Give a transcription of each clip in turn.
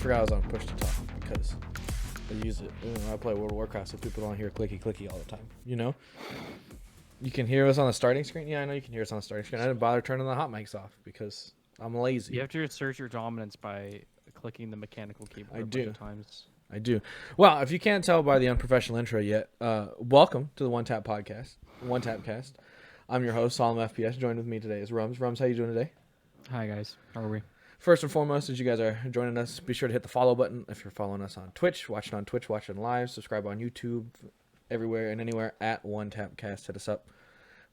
forgot I was on push to talk because I use it when I play World of Warcraft, so people don't hear clicky all the time. You know, you can hear us on the starting screen. Yeah, I know you can hear us on the starting screen. I didn't bother turning the hot mics off because I'm lazy. You have to assert your dominance by clicking the mechanical keyboard a bunch of times. I do. Well, if you can't tell by the unprofessional intro yet, welcome to the OneTap podcast, OneTap cast. I'm your host, Solemn FPS. Joined with me today is Rumz. Rumz, how you doing today? Hi guys, how are we? First and foremost, as you guys are joining us, be sure to hit the follow button if you're following us on Twitch, watching live, subscribe on YouTube, everywhere and anywhere at OneTapcast. Hit us up,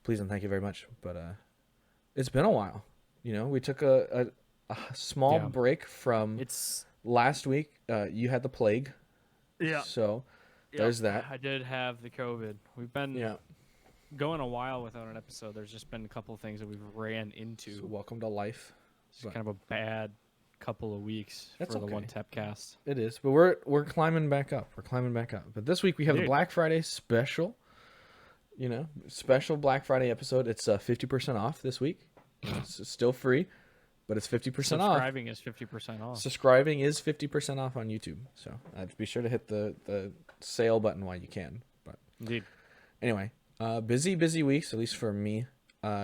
please and thank you very much. But it's been a while. You know, we took a small break from last week. You had the plague. Yeah. So there's that. I did have the COVID. We've been going a while without an episode. There's just been a couple of things that we've ran into. So welcome to life. It's kind of a bad couple of weeks for the OneTap cast. It is, but we're climbing back up. But this week we have the Black Friday special. You know, special Black Friday episode. It's 50% off this week. It's still free, but it's 50% off. Subscribing is 50% off. Subscribing is 50% off on YouTube. So be sure to hit the sale button while you can. But indeed. Anyway, busy weeks, at least for me.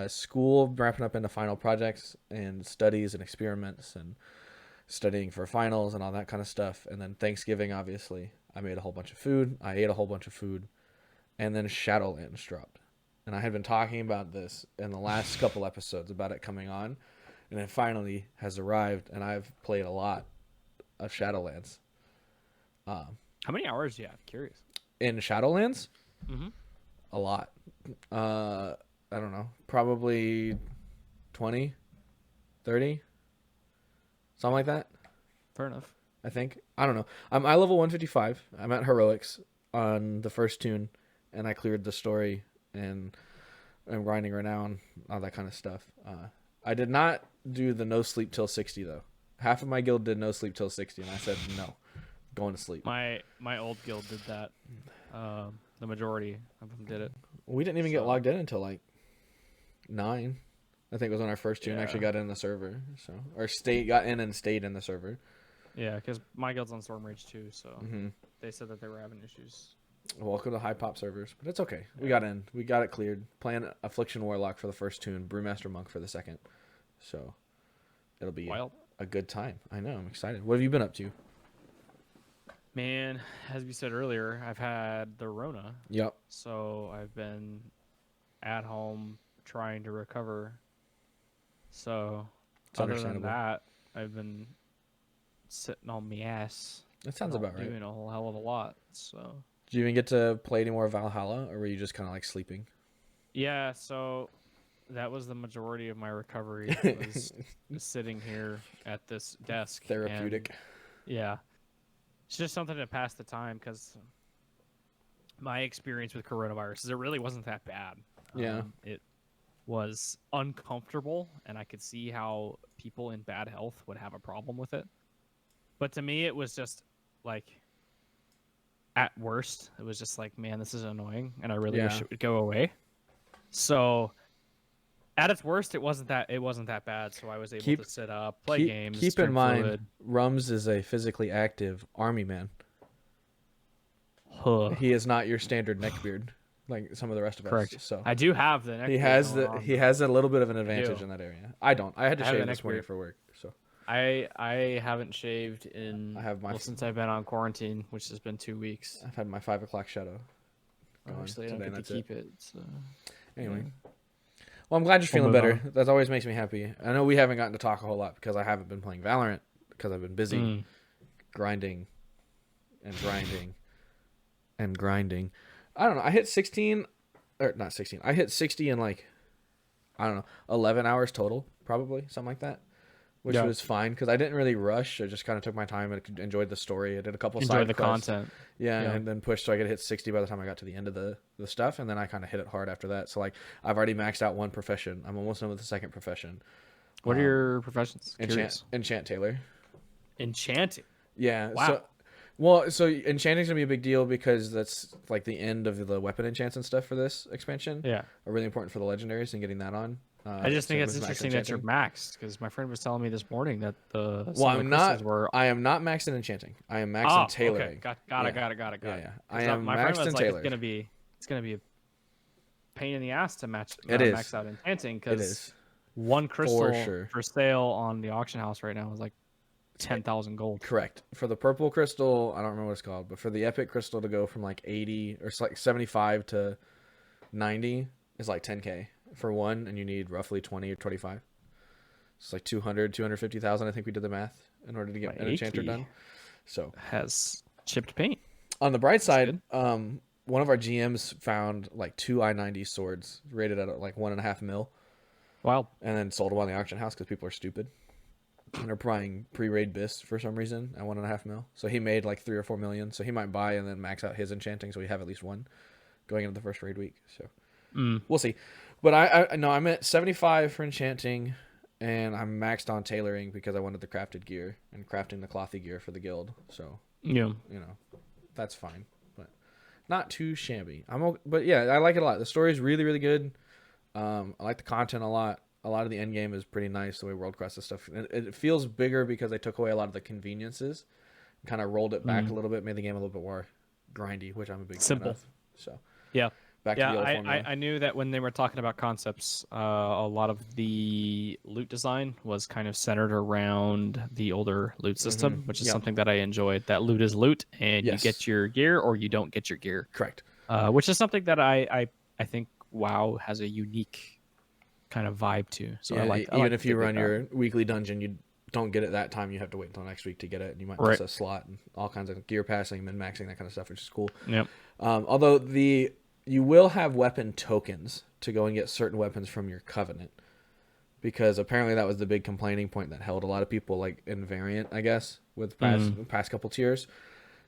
School wrapping up into final projects and studies and experiments and studying for finals and all that kind of stuff. And then Thanksgiving, obviously, I made a whole bunch of food. I ate a whole bunch of food. And then Shadowlands dropped. And I had been talking about this in the last couple episodes about it coming on. And it finally has arrived. And I've played a lot of Shadowlands. How many hours do you have? Curious. In Shadowlands? Mm-hmm. A lot. I don't know, probably 20, 30, something like that. Fair enough. I think. I don't know. I'm I level 155. I'm at Heroics on the first tune, and I cleared the story, and I'm grinding right now and all that kind of stuff. I did not do the no sleep till 60, though. Half of my guild did no sleep till 60, and I said, no, going to sleep. My old guild did that. The majority of them did it. We didn't even get logged in until like 9. I think it was when our first tune actually got in the server. So got in and stayed in the server. Yeah, because my guild's on Storm Rage too, so they said that they were having issues. Welcome to high pop servers, but it's okay. We got in. We got it cleared. Playing Affliction Warlock for the first tune, Brewmaster Monk for the second. So it'll be a good time. I know. I'm excited. What have you been up to? Man, as we said earlier, I've had the Rona. Yep. So I've been at home trying to recover. So other than that, I've been sitting on my ass. That sounds about right. Doing a whole hell of a lot. So did you even get to play any more Valhalla, or were you just kind of like sleeping? Yeah, so that was the majority of my recovery. Was sitting here at this desk. Therapeutic. Yeah. It's just something to pass the time because my experience with coronavirus is it really wasn't that bad. Yeah. It was uncomfortable, and I could see how people in bad health would have a problem with it. But to me, it was just like, at worst, it was just like, man, this is annoying, and I really wish it would go away. So at its worst, it wasn't that bad. So I was able to sit up, play games. Keep in mind, Rumz is a physically active army man. He is not your standard neckbeard like some of the rest of us. So I do have the neckbeard. He has a little bit of an advantage in that area. I don't. I had to shave this morning for work. So I haven't shaved since I've been on quarantine, which has been 2 weeks. I've had my 5 o'clock shadow. Obviously, I don't get to keep it. So anyway. Well, I'm glad you're feeling better. That always makes me happy. I know we haven't gotten to talk a whole lot because I haven't been playing Valorant because I've been busy grinding and grinding and grinding. I don't know. I hit 16 or not 16. I hit 60 in like, I don't know, 11 hours total, probably something like that, which was fine because I didn't really rush. I just kind of took my time and enjoyed the story. I did a couple side quests. Content. Yeah, and then pushed so I could hit 60 by the time I got to the end of the stuff, and then I kind of hit it hard after that. So like I've already maxed out one profession. I'm almost done with the second profession. What are your professions? Enchant Tailor. Enchanting. Yeah. Wow. So enchanting's gonna be a big deal because that's like the end of the weapon enchants and stuff for this expansion. Yeah. Are really important for the legendaries and getting that on. I just think it's with max interesting that you're enchanting. maxed because my friend was telling me this morning that Well, some of the crystals were. I am not maxed in enchanting. I am maxed in Oh, okay, tailoring. got it, Yeah, got it, got it, yeah, got it. yeah. I Because am my friend maxed was and like, tailored. it's gonna be a pain in the ass to It max is. out enchanting It because is one for crystal sure. for sale on the auction house right now is like 10,000 gold. Correct. For the purple crystal, I don't remember what it's called, but for the epic crystal to go from like 80 or like 75 to 90 is like 10k for one, and you need roughly 20 or 25. It's like 250,000. I think we did the math in order to My get an enchanter Aki done. So has chipped paint. on the bright That's side, good. one of our GMs found like two I-90 swords rated at like 1.5 mil, Wild. and then sold them on the auction house because people are stupid and are buying pre-raid bis for some reason at 1.5 mil. So he made like 3 or 4 million. So he might buy and then max out his enchanting, so we have at least one going into the first raid week. So we'll see. But I no, I'm at 75 for enchanting, and I'm maxed on tailoring because I wanted the crafted gear and crafting the clothy gear for the guild. So Yeah. that's fine, but not too shabby. But yeah, I like it a lot. The story is really really good. I like the content a lot. A lot of the end game is pretty nice. The way World Crest and stuff, it feels bigger because they took away a lot of the conveniences, kind of rolled it back a little bit, made the game a little bit more grindy, which I'm a big fan Simple. of. So Yeah. back to Yeah, the old formula. I knew that when they were talking about concepts, a lot of the loot design was kind of centered around the older loot system, which is Yep. something that I enjoyed. That loot is loot, and Yes. you get your gear or you don't get your gear. Correct. Which is something that I think WoW has a unique kind of vibe to. So Yeah, I even like if you run your weekly dungeon, you don't get it that time. You have to wait until next week to get it, and you might miss a slot and all kinds of gear passing, min maxing, that kind of stuff, which is cool. Yep. Although you will have weapon tokens to go and get certain weapons from your covenant, because apparently that was the big complaining point that held a lot of people like in variant, I guess, with past couple tiers.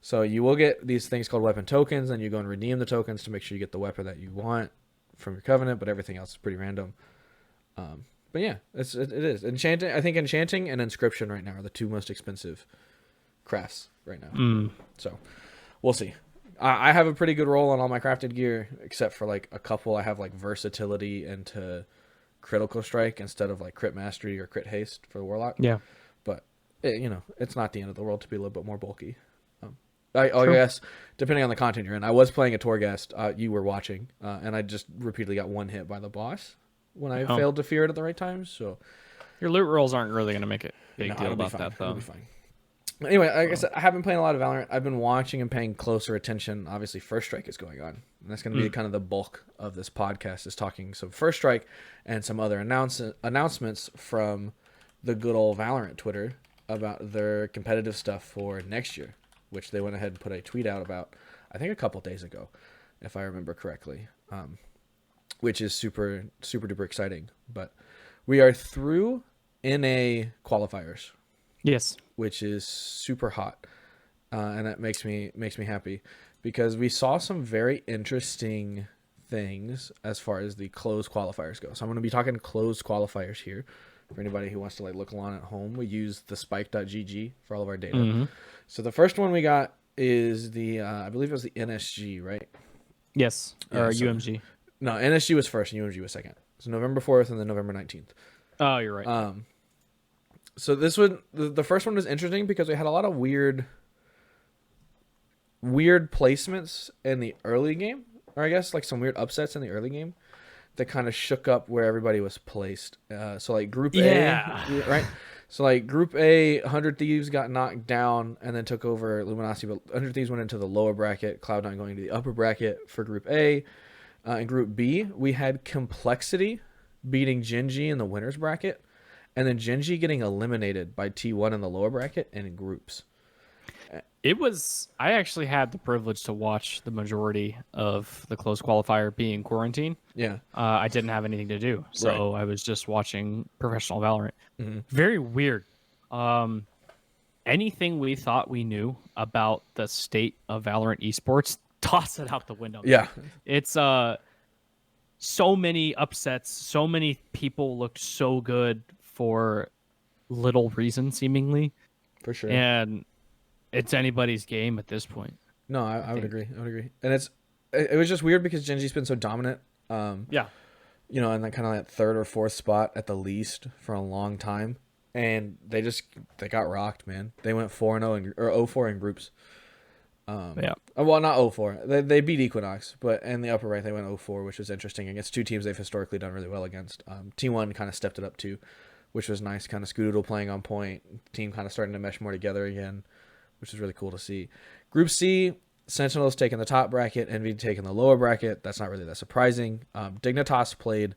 So you will get these things called weapon tokens, and you go and redeem the tokens to make sure you get the weapon that you want from your covenant, but everything else is pretty random. But yeah, it is enchanting. I think enchanting and inscription right now are the two most expensive crafts right now. So we'll see. I have a pretty good roll on all my crafted gear, except for like a couple. I have like versatility into critical strike instead of like crit mastery or crit haste for the warlock. Yeah. But it's not the end of the world to be a little bit more bulky. I guess depending on the content you're in. I was playing a Torghast. You were watching, and I just repeatedly got one hit by the boss when I failed to fear it at the right time. So your loot rolls aren't really going to make it big deal about that, though. It'll be fine. Anyway, like I said, I have been playing a lot of Valorant. I've been watching and paying closer attention. Obviously, First Strike is going on, and that's going to be kind of the bulk of this podcast, is talking some First Strike and some other announcements from the good old Valorant Twitter about their competitive stuff for next year, which they went ahead and put a tweet out about, I think a couple days ago, if I remember correctly, which is super, super duper exciting. But we are through NA qualifiers. Yes. Which is super hot, and that makes me happy, because we saw some very interesting things as far as the closed qualifiers go. So I'm going to be talking closed qualifiers here for anybody who wants to like look along at home. We use the spike.gg for all of our data. So the first one we got is the I believe it was the NSG, right? Yes. Or UMG. No, NSG was first and UMG was second. So November 4th and then November 19th. Oh, you're right. So this one, the first one was interesting because we had a lot of weird placements in the early game, or I guess like some weird upsets in the early game that kind of shook up where everybody was placed. So like Group A, right? So like Group A, 100 Thieves got knocked down and then took over Luminosity, but 100 Thieves went into the lower bracket, Cloud9 going to the upper bracket for Group A. In Group B, we had Complexity beating Genji in the winners bracket, and then Genji getting eliminated by T1 in the lower bracket and in groups. I actually had the privilege to watch the majority of the closed qualifier being quarantine. Yeah. I didn't have anything to do, so I was just watching professional Valorant. Very weird. Anything we thought we knew about the state of Valorant esports, toss it out the window. Yeah. It's so many upsets, so many people looked so good for little reason, seemingly. For sure. And it's anybody's game at this point. No, I would agree. And it was just weird because Genji's been so dominant. Yeah. you know, in that kind of like third or fourth spot at the least for a long time. And they got rocked, man. They went 4-0 or 0-4 in groups. Yeah. Well, not 0-4. They beat Equinox, but in the upper right they went 0-4, which was interesting against two teams they've historically done really well against. T1 kind of stepped it up too, which was nice. Kind of Scoodoodle playing on point, team kind of starting to mesh more together again, which is really cool to see. Group C, Sentinels taking the top bracket, Envy taking the lower bracket. That's not really that surprising. Dignitas played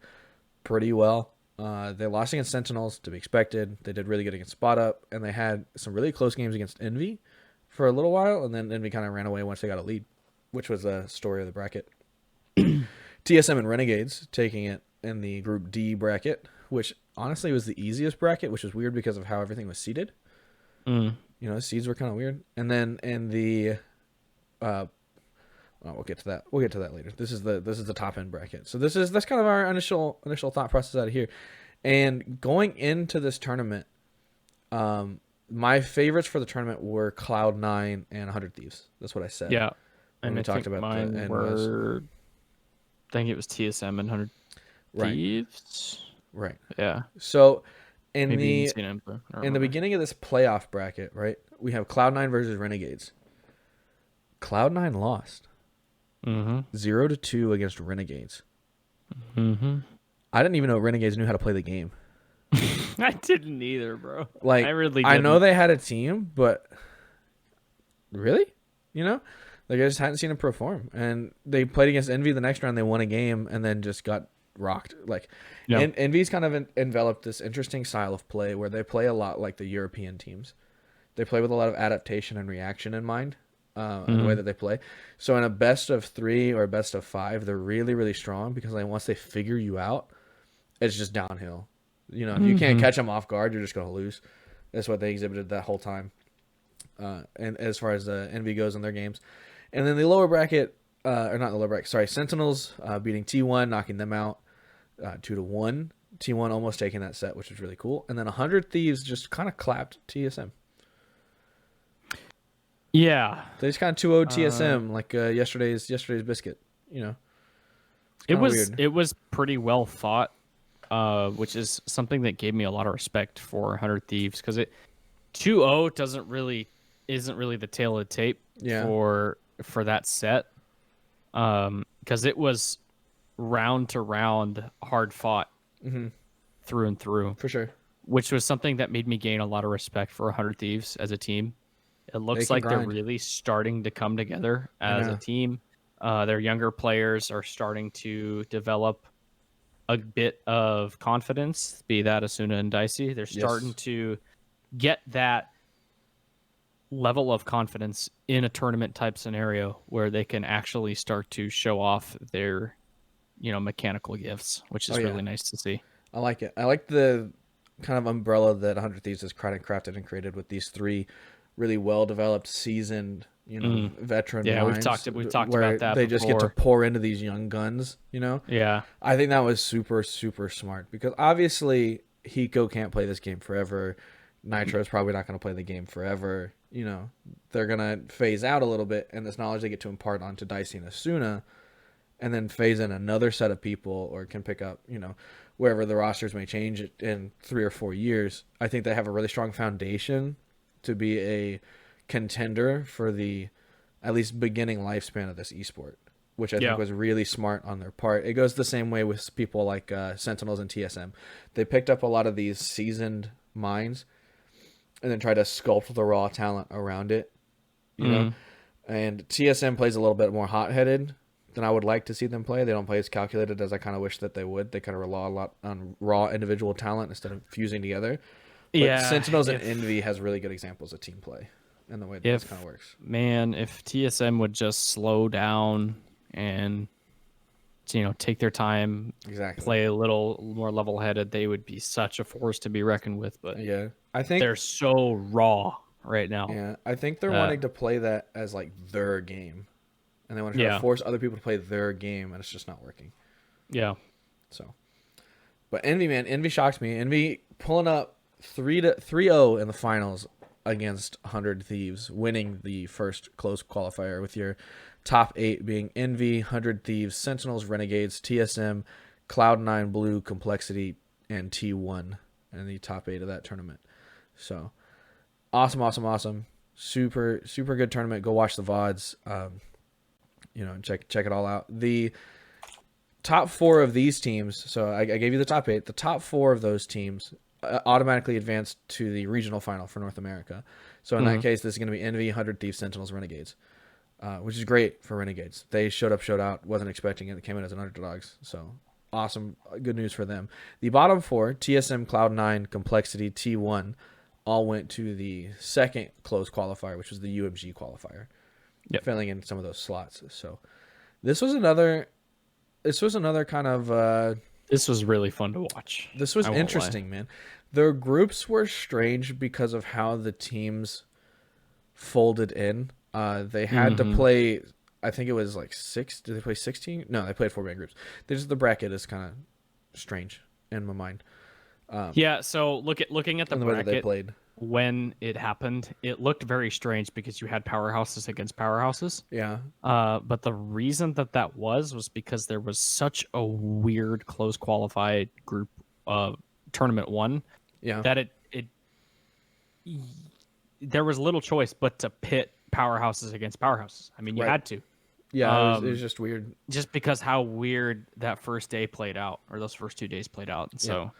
pretty well. They lost against Sentinels, to be expected. They did really good against Spot Up, and they had some really close games against Envy for a little while, and then Envy kind of ran away once they got a lead, which was the story of the bracket. TSM and Renegades taking it in the Group D bracket, which honestly was the easiest bracket, which was weird because of how everything was seeded. You know, the seeds were kind of weird. And then in the, we'll get to that. We'll get to that later. This is the top end bracket. So that's kind of our initial thought process out of here. And going into this tournament, my favorites for the tournament were Cloud9 and 100 Thieves. That's what I said. Yeah. When And we I talked think about mine the were, I think it was TSM and 100 right. Thieves. Right. Yeah. So in Maybe the CNM, I don't in the remember. beginning of this playoff bracket, right, we have Cloud9 versus Renegades. Cloud9 lost 0-2 against Renegades. I didn't even know Renegades knew how to play the game. I didn't either, bro. Like, I really I know didn't. they had a team, but really, you know, like I just hadn't seen them perform. And they played against Envy the next round. They won a game and then just got rocked. Like, Yeah. Envy's kind of enveloped this interesting style of play where they play a lot like the European teams. They play with a lot of adaptation and reaction in mind. In the way that they play. So in a best of 3 or best of 5, they're really, really strong because like once they figure you out, it's just downhill. You know, if you can't catch them off guard, you're just going to lose. That's what they exhibited that whole time. And as far as the Envy goes in their games. And then the lower bracket, or not the lower bracket, sorry, Sentinels beating T1, knocking them out 2-1. T1 almost taking that set, which was really cool. And then 100 Thieves just kind of clapped TSM. Yeah. They just kind of 2-0 TSM like yesterday's biscuit, you know. It was weird. it was pretty well thought, which is something that gave me a lot of respect for 100 Thieves because it 2-0 isn't really the tail of the tape for that set. Because it was round to round hard fought through and through. For sure. Which was something that made me gain a lot of respect for 100 Thieves as a team. It looks like they're really starting to come together as a team. Their younger players are starting to develop a bit of confidence, be that Asuna and Dicey. They're starting to get that level of confidence in a tournament type scenario where they can actually start to show off their, mechanical gifts, which is really nice to see. I like it. I like the kind of umbrella that 100 Thieves has crafted and created with these 3 really well-developed, seasoned, veteran minds. We've talked about that. They just get to pour into these young guns. Yeah, I think that was super, super smart because obviously Hiko can't play this game forever. Nitro is probably not going to play the game forever. They're gonna phase out a little bit, and this knowledge they get to impart onto Dicey and Asuna, and then phase in another set of people, or can pick up, wherever the rosters may change in 3 or 4 years. I think they have a really strong foundation to be a contender for the at least beginning lifespan of this esport, which I think was really smart on their part. It goes the same way with people like Sentinels and TSM. They picked up a lot of these seasoned minds and then tried to sculpt the raw talent around it, you know. And TSM plays a little bit more hot-headed than I would like to see them play. They don't play as calculated as I kind of wish that they would. They kind of rely a lot on raw individual talent instead of fusing together. But Sentinels and Envy has really good examples of team play and the way that this kind of works. Man, if TSM would just slow down and take their time, play a little more level-headed, they would be such a force to be reckoned with. But I think they're so raw right now. Yeah, I think they're wanting to play that as like their game, and they want to try to force other people to play their game, and it's just not working. Yeah. So, but Envy, man, Envy shocks me. Envy pulling up 3-0 in the finals against 100 Thieves, winning the first close qualifier with your top 8 being Envy, 100 Thieves, Sentinels, Renegades, TSM, Cloud9, Blue, Complexity, and T1 in the top 8 of that tournament. So awesome. Super good tournament. Go watch the VODs. Check it all out. The top 4 of these teams, so I gave you the top 8. The top 4 of those teams automatically advanced to the regional final for North America. So in that case, this is going to be Envy, 100 Thieves, Sentinels, Renegades, which is great for Renegades. They showed out. Wasn't expecting it. They came in as an underdogs. So awesome. Good news for them. The bottom 4, TSM, Cloud9, Complexity, T1, all went to the second closed qualifier, which was the UMG qualifier, filling in some of those slots. So this was another kind of this was really fun to watch. This was interesting, man. Their groups were strange because of how the teams folded in. They had to play, I think it was like 6. Did they play 16? No, they played 4-man groups. The bracket is kind of strange in my mind. So looking at the bracket they played when it happened, it looked very strange because you had powerhouses against powerhouses. Yeah. But the reason that was because there was such a weird close qualified group tournament 1. Yeah. That there was little choice but to pit powerhouses against powerhouses. I mean, you had to. Yeah, it was just weird. Just because how weird that first day played out, or those first 2 days played out. And so,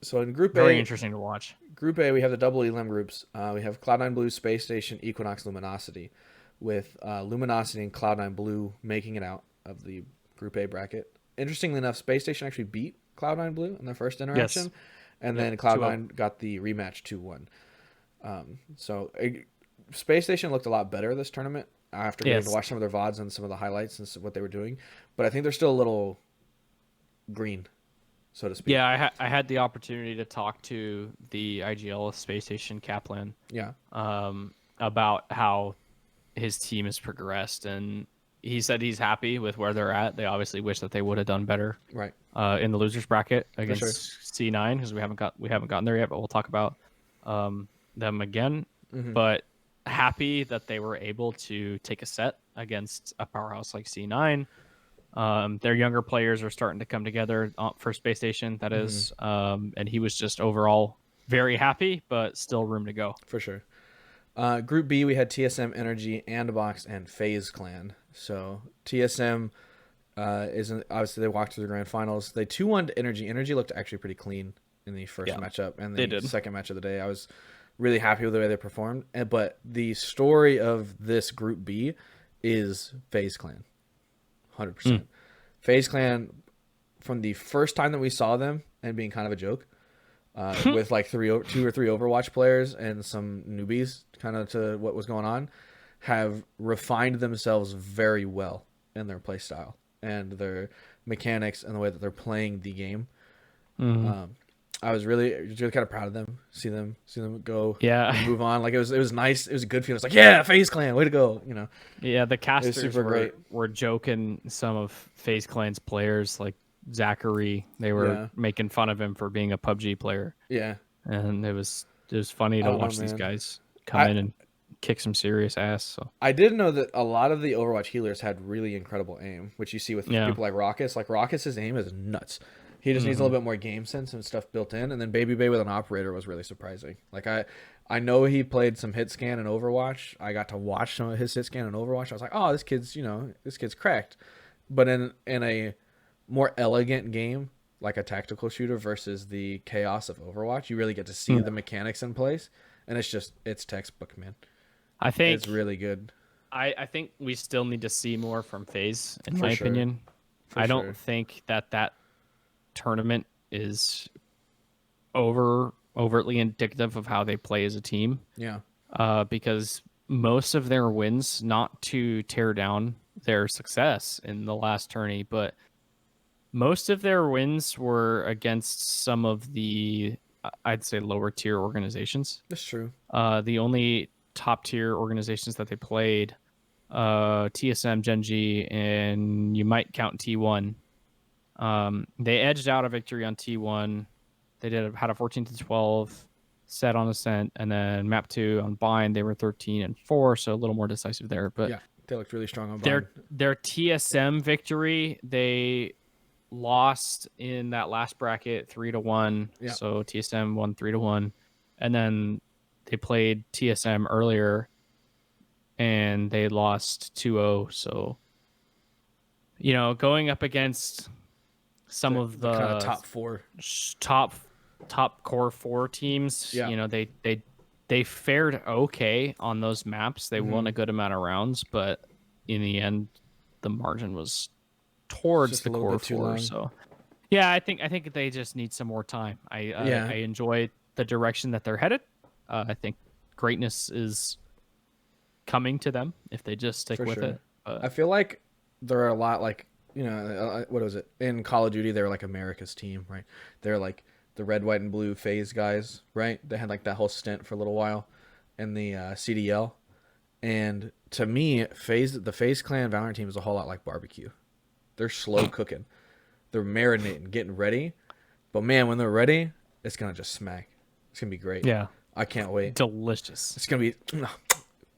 so in Group A, very interesting to watch. Group A, we have the double elim groups. We have Cloud9 Blue, Space Station, Equinox, Luminosity, with Luminosity and Cloud9 Blue making it out of the Group A bracket. Interestingly enough, Space Station actually beat Cloud9 Blue in their first interaction, and then Cloud9 got the rematch 2-1. Space Station looked a lot better this tournament after getting to watch some of their VODs and some of the highlights and what they were doing, but I think they're still a little green, so to speak. Yeah, I had the opportunity to talk to the IGL Space Station Kaplan. Yeah. About how his team has progressed, and he said he's happy with where they're at. They obviously wish that they would have done better, right, in the losers bracket against C9, because we haven't gotten there yet. But we'll talk about them again. But happy that they were able to take a set against a powerhouse like C9. Their younger players are starting to come together for Space Station, that is. And he was just overall very happy, but still room to go. For sure. Group B, we had TSM, Energy, Andbox, and FaZe Clan. So TSM obviously they walked through the grand finals. They 2-1 Energy. Energy looked actually pretty clean in the first matchup, and the second match of the day. I was really happy with the way they performed. But the story of this Group B is FaZe Clan. 100%. FaZe Clan, from the first time that we saw them and being kind of a joke, with like 2 or 3 Overwatch players and some newbies kind of to what was going on, have refined themselves very well in their play style and their mechanics and the way that they're playing the game. I was really kind of proud of them. See them go, and move on. Like it was nice. It was a good feeling. It's like, yeah, FaZe Clan, way to go. Yeah, the casters great. were joking some of FaZe Clan's players, like Zachary. They were making fun of him for being a PUBG player. Yeah, and it was funny to watch these guys come in and kick some serious ass. So I did know that a lot of the Overwatch healers had really incredible aim, which you see with people like Raucus. Like Raucus's aim is nuts. He just needs a little bit more game sense and stuff built in. And then Baby Bay with an operator was really surprising. Like I know he played some hit scan in Overwatch. I got to watch some of his hit scan in Overwatch. I was like, oh, this kid's cracked. But in a more elegant game, like a tactical shooter versus the chaos of Overwatch, you really get to see the mechanics in place. And it's textbook, man. I think it's really good. I think we still need to see more from FaZe, in my opinion. I don't think that tournament is overtly indicative of how they play as a team. Yeah. Because most of their wins, not to tear down their success in the last tourney, but most of their wins were against some of the, I'd say, lower tier organizations. That's true. The only top tier organizations that they played, TSM, Genji, and you might count T1. They edged out a victory on T1. They had a 14-12 set on Ascent, and then map 2 on Bind. They were 13-4, so a little more decisive there. But yeah, they looked really strong on Bind. Their TSM victory, they lost in that last bracket 3-1. Yeah. So TSM won 3-1, and then they played TSM earlier, and they lost 2-0. So going up against some of the kind of the top four, top core four teams, Yeah. they fared okay on those maps. They won a good amount of rounds, but in the end, the margin was towards just the a little core bit too four. long. So yeah, I think they just need some more time. I Yeah. enjoy the direction that they're headed. I think greatness is coming to them if they just stick For with sure. it. I feel like there are a lot like what was it in Call of Duty? They were like America's team, right? They're like the red, white, and blue phase guys, right? They had like that whole stint for a little while in the CDL. And to me, the Phase Clan Valorant team is a whole lot like barbecue. They're slow cooking. They're marinating, getting ready. But man, when they're ready, it's gonna just smack. It's gonna be great. Yeah, I can't wait. delicious. It's gonna be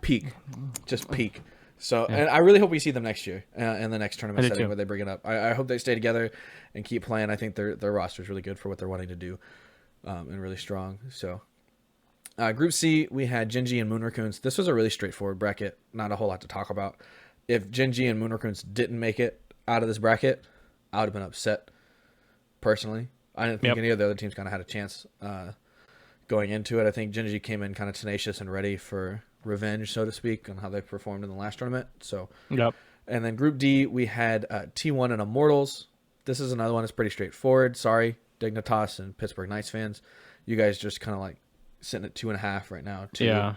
peak, just peak. So, and I really hope we see them next year in the next tournament setting where they bring it up. I hope they stay together and keep playing. I think their roster is really good for what they're wanting to do, and really strong. So, Group C, we had Genji and Moon Raccoons. This was a really straightforward bracket. Not a whole lot to talk about. If Genji and Moon Raccoons didn't make it out of this bracket, I would have been upset. Personally, I didn't think any of the other teams kind of had a chance going into it. I think Genji came in kind of tenacious and ready for revenge, so to speak, on how they performed in the last tournament. So, and then Group D, we had T1 and Immortals. This is another one that's pretty straightforward. Sorry, Dignitas and Pittsburgh Knights fans, you guys just kind of like sitting at 2.5 right now. Yeah,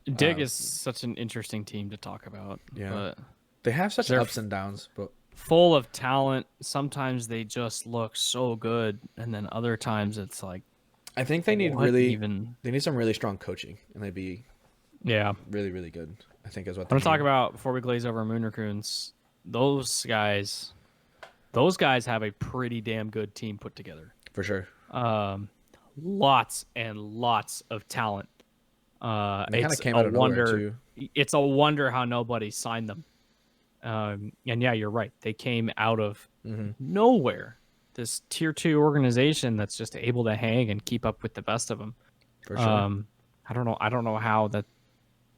Dig is such an interesting team to talk about. Yeah, but they have such ups and downs, but full of talent. Sometimes they just look so good, and then other times it's like, I think they need they need some really strong coaching, and they'd be really, really good. I think is what I want to talk about before we glaze over Moon Raccoons. Those guys have a pretty damn good team put together for sure. Lots and lots of talent. They kind of came out of nowhere too. It's a wonder how nobody signed them. And yeah, you're right. They came out of nowhere. This tier 2 organization that's just able to hang and keep up with the best of them. For sure. I don't know how that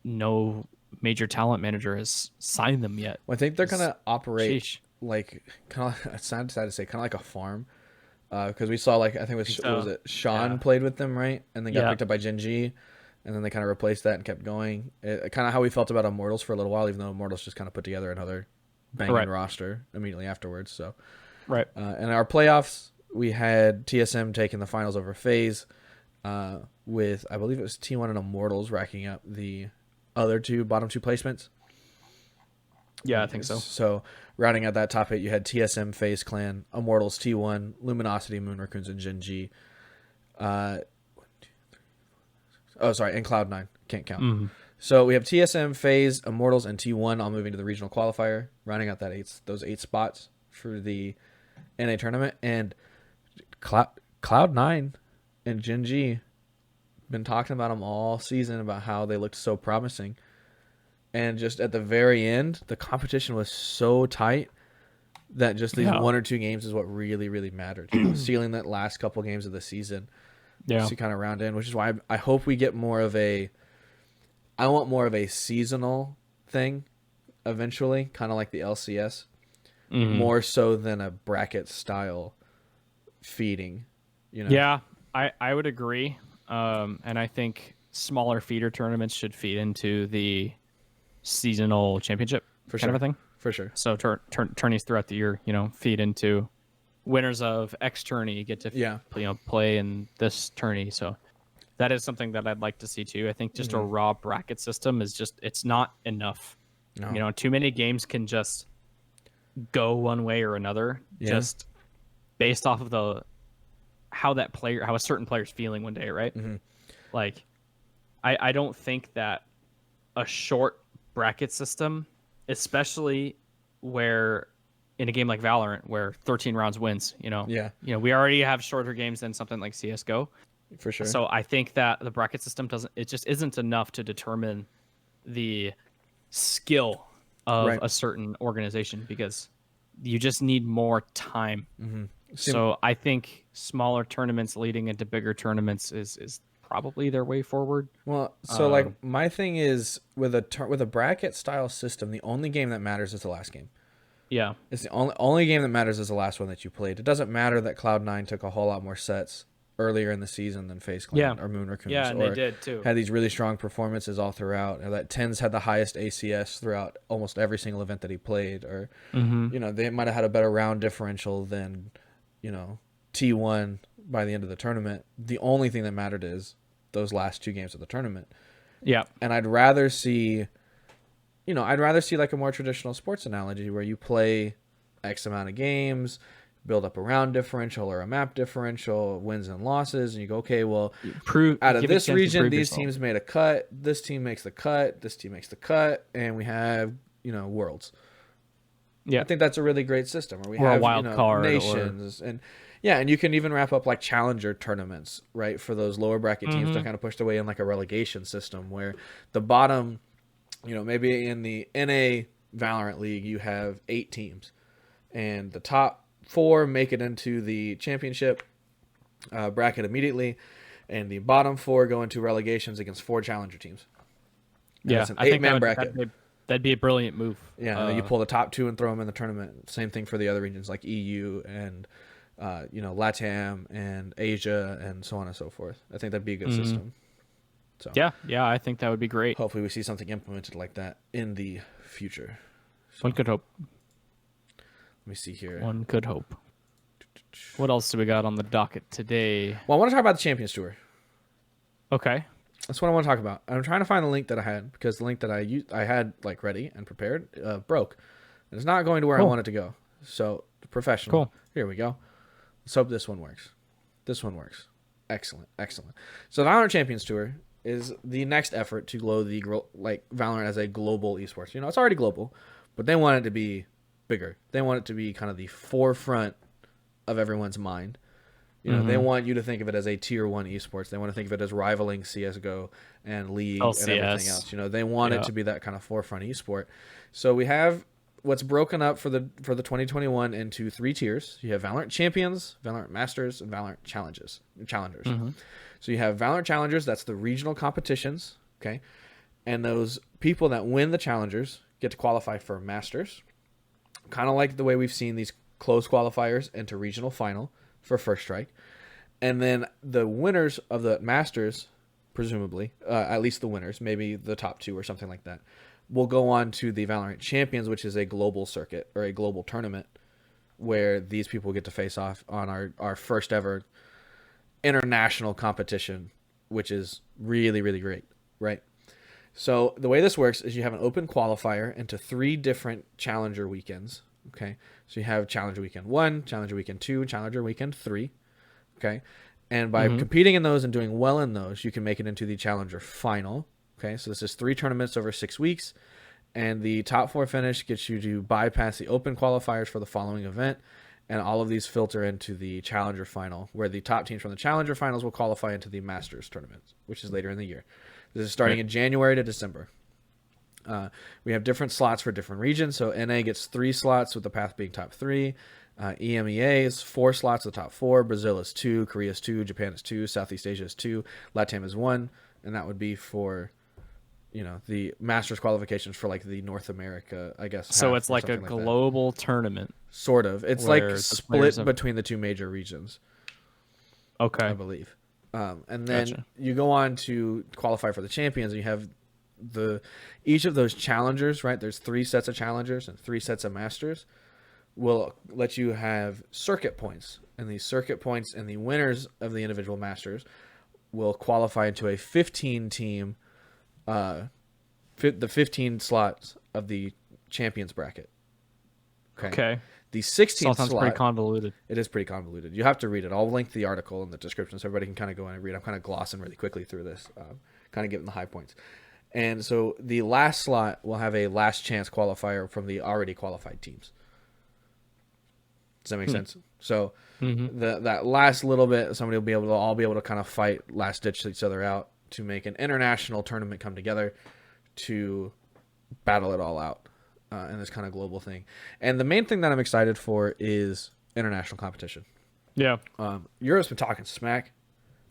no major talent manager has signed them yet. Well, I think they're gonna operate like kind of. It's sad to say, kind of like a farm, because we saw like I think was it Sean played with them, right, and then got picked up by Genji, and then they kind of replaced that and kept going. Kind of how we felt about Immortals for a little while, even though Immortals just kind of put together another banging roster immediately afterwards. So, and our playoffs, we had TSM taking the finals over FaZe, with I believe it was T1 and Immortals racking up the other bottom two placements. Yeah, I think so. So rounding out that top 8, you had TSM, FaZe Clan, Immortals, T1, Luminosity, Moon Raccoons, and Genji. And Cloud9. Can't count. So we have TSM, FaZe, Immortals, and T1 all moving to the regional qualifier, rounding out those 8 spots for the NA tournament. And Cloud9 and Genji, been talking about them all season about how they looked so promising. And just at the very end, the competition was so tight that just these 1 or 2 games is what really, really mattered. Sealing that last couple games of the season to kind of round in, which is why I hope we get more of I want more of a seasonal thing eventually, kind of like the LCS, more so than a bracket style feeding. Yeah, I would agree. And I think smaller feeder tournaments should feed into the seasonal championship kind of a thing. For sure. So tourneys throughout the year, feed into winners of X tourney get to play in this tourney. So that is something that I'd like to see too. I think just a raw bracket system is it's not enough. No. Too many games can just go one way or another just based off of how a certain player's feeling one day, right? Like I don't think that a short bracket system, especially where in a game like Valorant where 13 rounds wins, we already have shorter games than something like CS:GO. For sure. So I think that the bracket system just isn't enough to determine the skill of a certain organization, because you just need more time. Mm-hmm. So I think smaller tournaments leading into bigger tournaments is probably their way forward. Well, so like my thing is with a bracket style system, the only game that matters is the last game. Yeah. It's the only game that matters is the last one that you played. It doesn't matter that Cloud9 took a whole lot more sets earlier in the season than FaZe Clan or Moon Raccoons. Yeah, and or they did too. Had these really strong performances all throughout. Or that Tens had the highest ACS throughout almost every single event that he played. Or, they might have had a better round differential than, T1 by the end of the tournament. The only thing that mattered is those last 2 games of the tournament. Yeah. And I'd rather see like a more traditional sports analogy where you play X amount of games, build up a round differential or a map differential, wins and losses, and you go, okay, well, out of this region, these teams made a cut, this team makes the cut, this team makes the cut, and we have, worlds. Yeah. I think that's a really great system where we or have a wild card nations and you can even wrap up like challenger tournaments, right, for those lower bracket teams that kind of pushed away in like a relegation system where the bottom, maybe in the NA Valorant League you have 8 teams and the top 4 make it into the championship bracket immediately, and the bottom 4 go into relegations against 4 challenger teams. And yeah, it's an I think 8-man bracket. That'd be a brilliant move. Yeah, and then you pull the top 2 and throw them in the tournament. Same thing for the other regions like EU and LATAM and Asia and so on and so forth. I think that'd be a good system. So yeah, I think that would be great. Hopefully we see something implemented like that in the future. So, one could hope. Let me see here. One could hope. What else do we got on the docket today? Well, I want to talk about the Champions Tour. Okay. That's what I want to talk about. I'm trying to find the link that I had because the link that I had like ready and prepared broke. And it's not going to where I want it to go. So professional. Cool. Here we go. Let's hope this one works. This one works. Excellent. So the Valorant Champions Tour is the next effort to grow the Valorant as a global esports. It's already global, but they want it to be bigger. They want it to be kind of the forefront of everyone's mind. They want you to think of it as a tier 1 esports. They want to think of it as rivaling CSGO and League and everything else. They want it to be that kind of forefront esport. So we have what's broken up for the 2021 into 3 tiers. You have Valorant Champions, Valorant Masters, and Valorant Challengers. So you have Valorant Challengers, that's the regional competitions, okay? And those people that win the Challengers get to qualify for Masters. Kind of like the way we've seen these close qualifiers into regional final for First Strike. And then the winners of the Masters, presumably, at least the winners, maybe the top 2 or something like that, will go on to the Valorant Champions, which is a global circuit or a global tournament where these people get to face off on our first ever international competition, which is really, really great, right? So the way this works is you have an open qualifier into 3 different Challenger weekends, okay? So you have Challenger Weekend 1, Challenger Weekend 2, Challenger Weekend 3, okay? And by competing in those and doing well in those, you can make it into the Challenger Final, okay? So this is 3 tournaments over 6 weeks, and the top 4 finish gets you to bypass the open qualifiers for the following event, and all of these filter into the Challenger Final, where the top teams from the Challenger Finals will qualify into the Masters tournament, which is later in the year. This is starting in January to December. We have different slots for different regions. So NA gets 3 slots, with the path being top 3. EMEA is 4 slots, the top 4. Brazil is 2. Korea is 2. Japan is 2. Southeast Asia is 2. LATAM is 1. And that would be for, the Masters qualifications for like the North America, I guess. So it's like a global tournament. Sort of. It's like split between the 2 major regions. Okay. I believe. And then you go on to qualify for the champions. And you have each of those challengers, right? There's 3 sets of challengers and 3 sets of masters. Will let you have circuit points, and these circuit points and the winners of the individual masters will qualify into a 15 team, the 15 slots of the champions bracket. Okay. The 16th sounds slot, pretty convoluted. It is pretty convoluted. You have to read it. I'll link the article in the description so everybody can kind of go in and read. I'm kind of glossing really quickly through this, kind of getting the high points. And so the last slot will have a last chance qualifier from the already qualified teams. Does that make sense? So that last little bit, somebody will be able to all be able to kind of fight, last ditch each other out to make an international tournament come together to battle it all out. in this kind of global thing. And the main thing that I'm excited for is international competition. Yeah. Europe's been talking smack.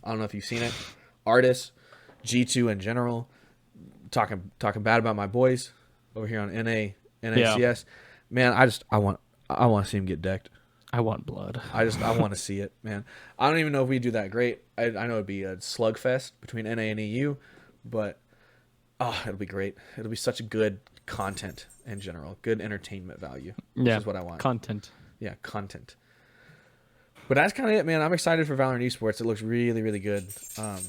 I don't know if you've seen it. Artists, G2 in general, talking bad about my boys over here on NACS. Man, I want to see him get decked. I want blood. I want to see it, man. I don't even know if we do that great. I know it'd be a slugfest between NA and EU, but it'll be great. It'll be such a good content in general, good entertainment value. Which is what I want. Content. Yeah, content. But that's kind of it, man. I'm excited for Valorant Esports. It looks really, really good. Up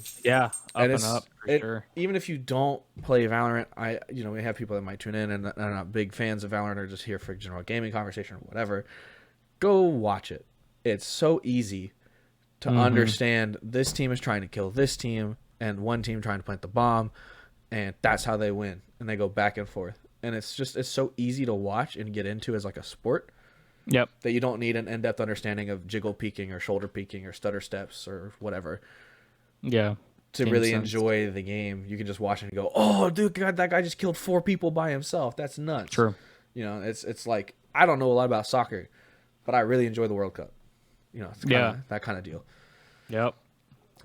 and up for sure. Even if you don't play Valorant, we have people that might tune in and are not big fans of Valorant or just here for general gaming conversation or whatever. Go watch it. It's so easy to understand this team is trying to kill this team and one team trying to plant the bomb, and that's how they win. And they go back and forth. And it's so easy to watch and get into as like a sport. Yep. That you don't need an in-depth understanding of jiggle peeking or shoulder peeking or stutter steps or whatever. Yeah. To really enjoy the game. You can just watch it and go, oh, dude, God, that guy just killed 4 people by himself. That's nuts. True. It's like, I don't know a lot about soccer, but I really enjoy the World Cup. It's that kind of deal. Yep.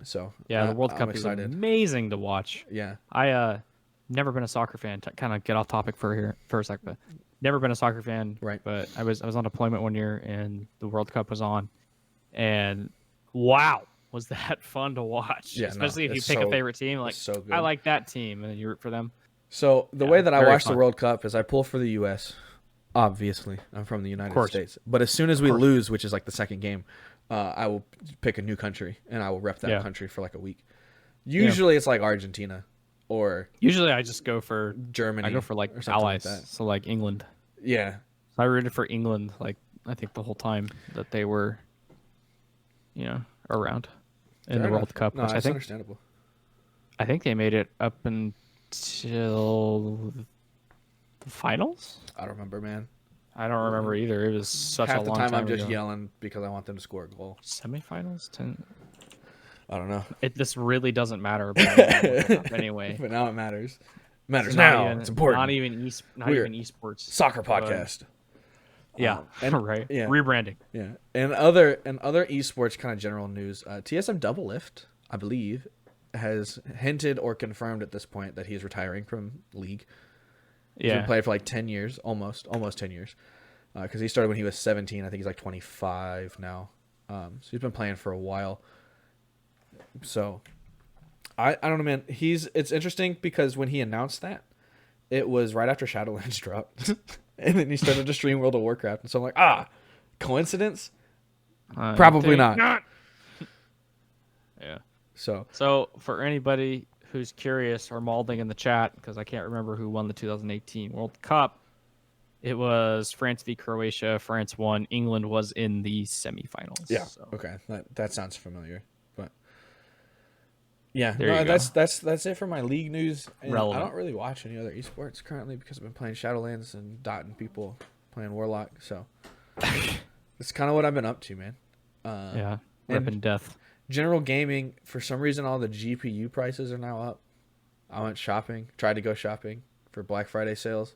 So the World Cup is excited. Amazing to watch. Yeah. I never been a soccer fan. To kind of get off topic for a sec, but never been a soccer fan. Right. But I was on deployment one year and the World Cup was on, and wow, was that fun to watch? Yeah, especially if you pick a favorite team. Like, so good. I like that team, and then you root for them. So the way that I watch fun. the World Cup is I pull for the U.S. Obviously, I'm from the United States. But as soon as we lose, which is like the second game, I will pick a new country and I will rep that country for like a week. Usually it's like Argentina or usually I just go for Germany. I go for like allies, so like England. Yeah, so I rooted for England. Like I think the whole time that they were, around in the World Cup. No, which that's understandable. I think they made it up until the finals. I don't remember, man. I don't remember either. It was such a long time. Half the time I'm just ago. Yelling because I want them to score a goal. Semifinals? I don't know. This really doesn't matter about anyway. But now it matters. It matters now. It's important. Not even esports. Soccer podcast. Right. Yeah. Rebranding. Yeah. And other esports kind of general news. TSM Doublelift, I believe, has hinted or confirmed at this point that he's retiring from League. He's been playing for like 10 years, almost 10 years. Because he started when he was 17. I think he's like 25 now. So he's been playing for a while. So I don't know, man. It's interesting because when he announced that, it was right after Shadowlands dropped. And then he started to stream World of Warcraft. And so I'm like, coincidence? Probably not. Yeah. So for anybody who's curious or malding in the chat, because I can't remember who won the 2018 World Cup, it was France v Croatia. France won. England was in the semifinals. Yeah. So. Okay. That sounds familiar. But yeah, that's it for my league news. And I don't really watch any other esports currently because I've been playing Shadowlands and dotting people, playing Warlock. So it's kind of what I've been up to, man. Ripping death. General gaming, for some reason, all the GPU prices are now up. I went shopping, tried to go shopping for Black Friday sales,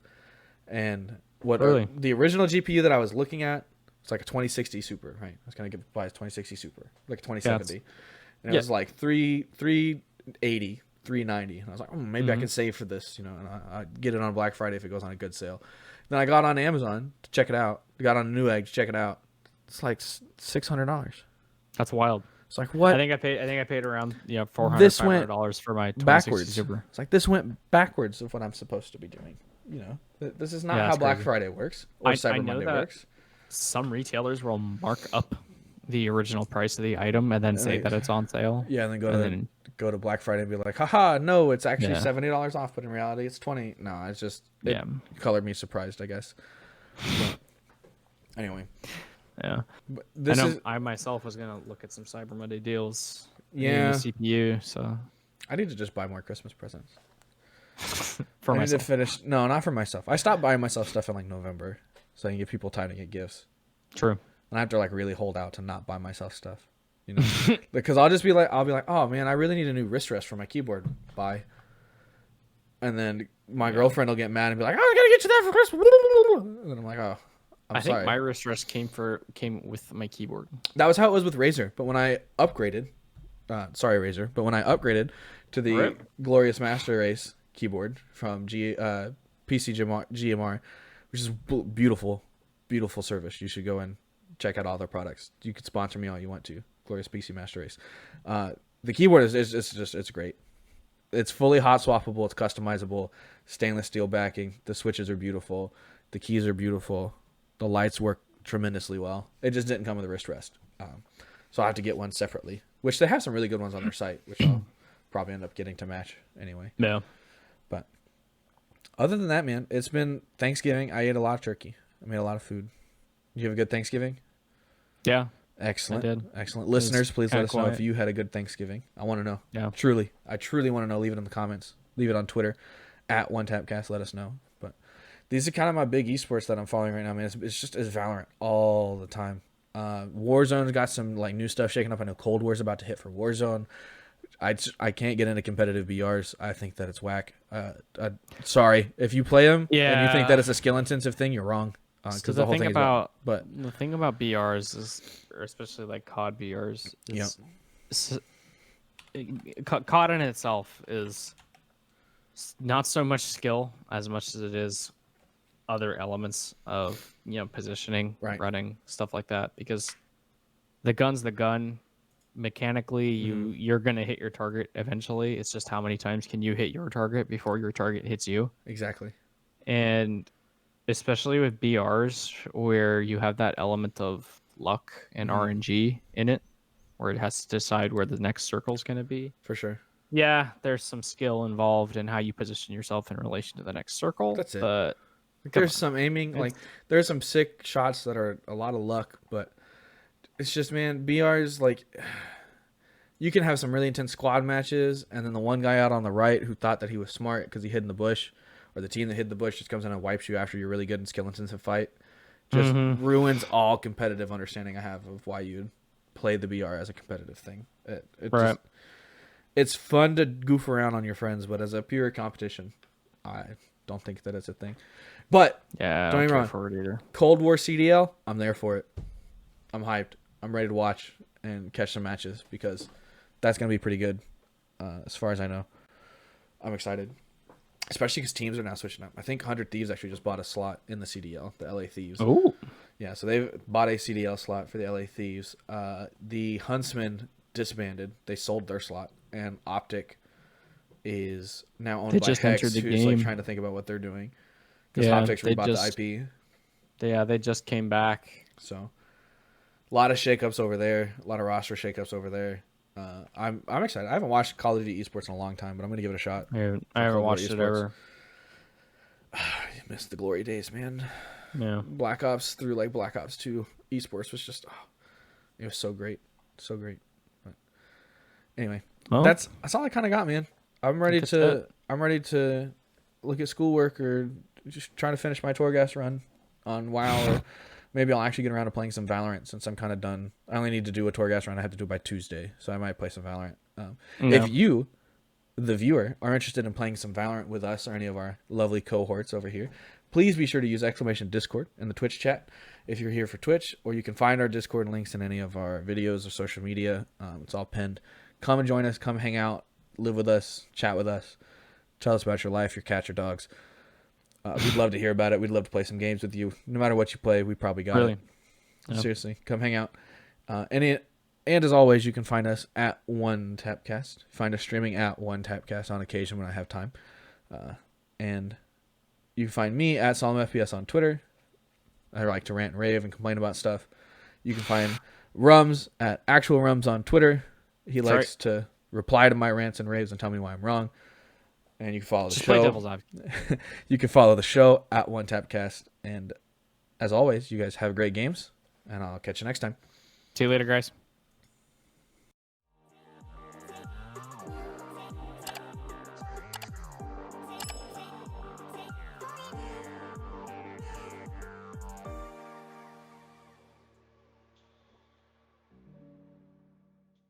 and the original GPU that I was looking at, it's like a 2060 Super, right? I was gonna buy a 2060 Super, like a 2070, and it was like 380, 390, and I was like, maybe I can save for this, and I get it on Black Friday if it goes on a good sale. Then I got on Amazon to check it out. Got on Newegg to check it out. It's like $600. That's wild. It's like, what? I think I paid around $400 for my 2060 Super. It's like this went backwards of what I'm supposed to be doing. This is not how Black Friday works or Cyber Monday works. Some retailers will mark up the original price of the item and then say that it's on sale. Yeah, and then go to Black Friday and be like, haha, no, it's actually $70 off, but in reality it's $20. No, it's just it colored me surprised, I guess. But anyway. Yeah, but I myself was gonna look at some Cyber Monday deals. Yeah, CPU. So I need to just buy more Christmas presents. For myself. No, not for myself. I stopped buying myself stuff in like November, so I can give people time to get gifts. True. And I have to like really hold out to not buy myself stuff, because I'll be like, oh man, I really need a new wrist rest for my keyboard. Buy. and then my Yeah. girlfriend will get mad and be like, "Oh, I gotta get you that for Christmas." And then I'm like, "Oh, I sorry." think my wrist rest came with my keyboard. That was how it was with Razer, but when I upgraded, sorry Razer, but when I upgraded to the Rip. Glorious Master Race keyboard from PC GMR, which is beautiful, beautiful service. You should go and check out all their products. You could sponsor me all you want to. Glorious PC Master Race. The keyboard it's great. It's fully hot swappable. It's customizable. Stainless steel backing. The switches are beautiful. The keys are beautiful. The lights work tremendously well. It just didn't come with a wrist rest. So I have to get one separately, which they have some really good ones on their site, which I'll probably end up getting to match anyway. Yeah. But other than that, man, it's been Thanksgiving. I ate a lot of turkey. I made a lot of food. You have a good Thanksgiving? Yeah. Excellent. I did. Excellent. Listeners, please let kinda us know if quiet. you had a good Thanksgiving. I want to know. Yeah. Truly. I truly want to know. Leave it in the comments. Leave it on Twitter at OneTapcast. Let us know. But these are kind of my big esports that I'm following right now, man. It's Valorant all the time. Warzone's got some like new stuff shaking up. I know Cold War's about to hit for Warzone. I can't get into competitive BRs. I think that it's whack. Sorry if you play them and you think that it's a skill intensive thing. You're wrong. Because the whole thing the thing about BRs is, or especially like COD BRs, is COD in itself is not so much skill as much as it is other elements of positioning, Right. running, stuff like that. Because the gun's the gun. Mechanically, you're gonna hit your target eventually. It's just how many times can you hit your target before your target hits you. Exactly. And especially with BRs where you have that element of luck and RNG in it, where it has to decide where the next circle is going to be. For sure. Yeah, there's some skill involved in how you position yourself in relation to the next circle. That's it. But there's some aiming. Like there's some sick shots that are a lot of luck, but it's just, man, BRs, like, you can have some really intense squad matches, and then the one guy out on the right who thought that he was smart because he hid in the bush, or the team that hid the bush just comes in and wipes you after you're really good in skill intensive fight, just ruins all competitive understanding I have of why you play the BR as a competitive thing. It's fun to goof around on your friends, but as a pure competition, I don't think that it's a thing. But yeah, don't get me wrong. For it either. Cold War CDL, I'm there for it. I'm hyped. I'm ready to watch and catch some matches because that's going to be pretty good as far as I know. I'm excited. Especially because teams are now switching up. I think 100 Thieves actually just bought a slot in the CDL, the LA Thieves. Oh. Yeah, so they've bought a CDL slot for the LA Thieves. The Huntsmen disbanded. They sold their slot. And Optic is now owned by Hex, who's like trying to think about what they're doing. Because Optic's rebought the IP. Yeah, they just came back. So a lot of shakeups over there. A lot of roster shakeups over there. I'm excited. I haven't watched Call of Duty Esports in a long time, but I'm gonna give it a shot. I haven't watched it ever. You missed the glory days, man. Yeah. Black Ops through like Black Ops 2 Esports was just it was so great. So great. But anyway, that's all I kind of got, man. I'm ready to look at schoolwork or just trying to finish my Torghast run on WoW, or maybe I'll actually get around to playing some Valorant since I'm kind of done. I only need to do a Torghast run. I have to do it by Tuesday, so I might play some Valorant. If you, the viewer, are interested in playing some Valorant with us or any of our lovely cohorts over here, please be sure to use !Discord in the Twitch chat if you're here for Twitch, or you can find our Discord links in any of our videos or social media. It's all pinned. Come and join us. Come hang out. Live with us. Chat with us. Tell us about your life, your cats, your dogs. We'd love to hear about it. We'd love to play some games with you. No matter what you play, we probably got it. Yep. Seriously, come hang out. And as always, you can find us at OneTapcast. Find us streaming at OneTapcast on occasion when I have time. And you can find me at Solemn FPS on Twitter. I like to rant and rave and complain about stuff. You can find Rumz at Actual Rumz on Twitter. He likes to reply to my rants and raves and tell me why I'm wrong. And you can follow the show. Play devil's advocate. You can follow the show at OneTapcast. And as always, you guys have great games, and I'll catch you next time. See you later, guys.